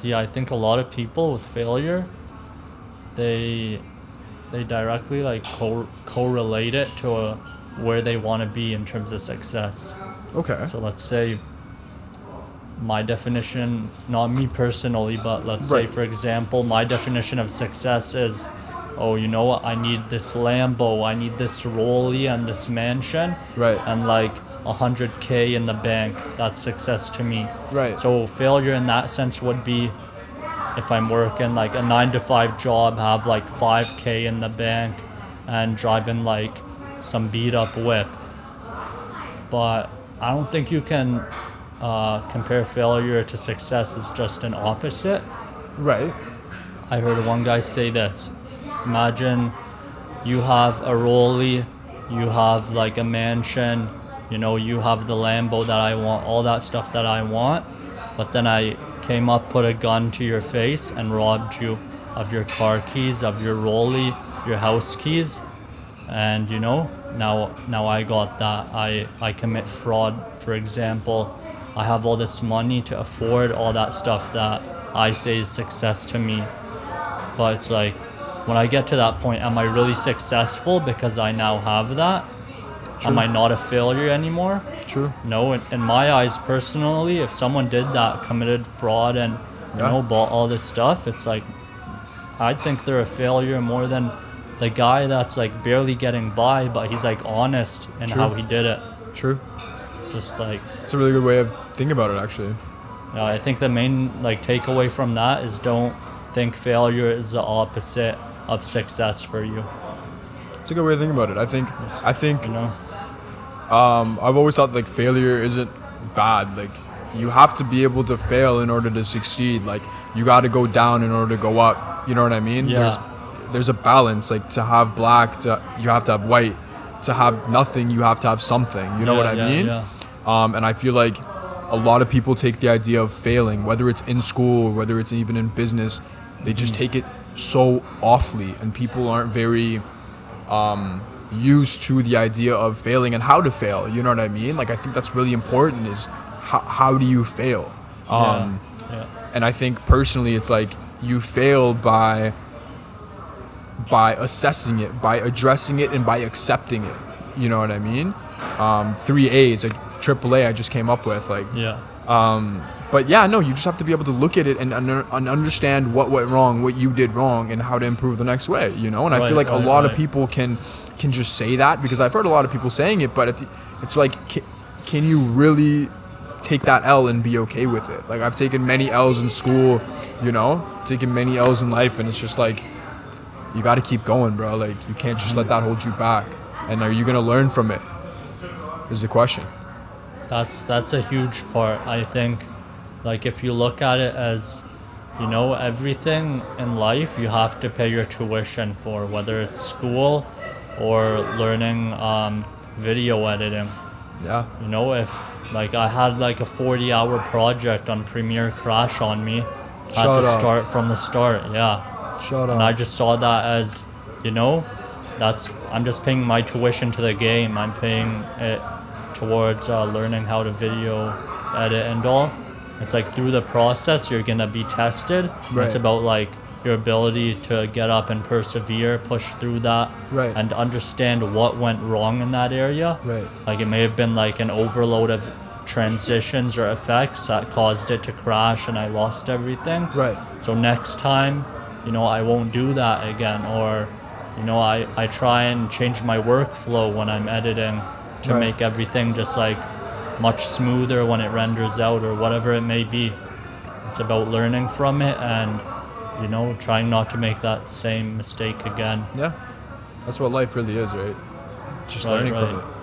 See, I think a lot of people with failure, they directly like correlate it to where they want to be in terms of success. Okay. So let's say my definition, not me personally, but let's say, Right. for example, my definition of success is, oh, you know what, I need this Lambo, I need this Rollie and this mansion, Right. and like 100K in the bank. That's success to me. Right. So failure in that sense would be if I'm working like a 9 to 5 job, have like 5K in the bank and driving like some beat up whip. But I don't think you can compare failure to success as just an opposite. Right. I heard one guy say this. Imagine you have a Rollie, you have like a mansion, you know, you have the Lambo that I want, all that stuff that I want, but then I came up, put a gun to your face and robbed you of your car keys, of your Rollie, your house keys, and you know, now I got that. I commit fraud, for example. I have all this money to afford all that stuff that I say is success to me. But it's like, when I get to that point, am I really successful because I now have that? True. Am I not a failure anymore? True. No, in my eyes personally, if someone did that, committed fraud and you know, bought all this stuff, it's like, I think they're a failure more than the guy that's like barely getting by, but he's like honest in True. how he did it. True. Just like, It's a really good way of thinking about it, actually. I think the main like takeaway from that is don't think failure is the opposite of success for you. It's a good way of thinking about it. I think, You know? I've always thought like failure isn't bad. Like you have to be able to fail in order to succeed. Like you got to go down in order to go up. You know what I mean? Yeah. There's a balance. Like to have black, you have to have white. To have nothing, you have to have something. You know what I mean? Yeah. And I feel like a lot of people take the idea of failing, whether it's in school or whether it's even in business, they just take it so awfully, and people aren't very used to the idea of failing and how to fail. You know what I mean? Like I think that's really important. Is how do you fail? Yeah. And I think personally, it's like you fail by assessing it, by addressing it, and by accepting it. You know what I mean? 3 A's, like AAA I just came up with. Like, Yeah. but yeah, no, you just have to be able to look at it and understand what went wrong, what you did wrong, and how to improve the next way, you know? And I feel like a lot of people can just say that, because I've heard a lot of people saying it, but it's like, can you really take that L and be okay with it? Like, I've taken many L's in school, you know, taken many L's in life, and it's just like, you got to keep going, bro. Like, you can't just let that hold you back. And are you going to learn from it is the question. That's a huge part. I think, like, if you look at it as, you know, everything in life you have to pay your tuition for, whether it's school or learning video editing. Yeah. You know, if like I had like a 40-hour project on Premiere crash on me, I had to start from the start. Yeah. Shut up. And I just saw that as, you know, I'm just paying my tuition to the game. I'm paying it towards learning how to video edit and all. It's like through the process you're gonna be tested. Right. It's about like your ability to get up and persevere, push through that, Right. and understand what went wrong in that area. Right. Like it may have been like an overload of transitions or effects that caused it to crash and I lost everything. Right. So next time, you know, I won't do that again, or, you know, I try and change my workflow when I'm editing to Right. make everything just like much smoother when it renders out or whatever it may be. It's about learning from it and, you know, trying not to make that same mistake again. Yeah. That's what life really is, right? Just Right, learning right. from it.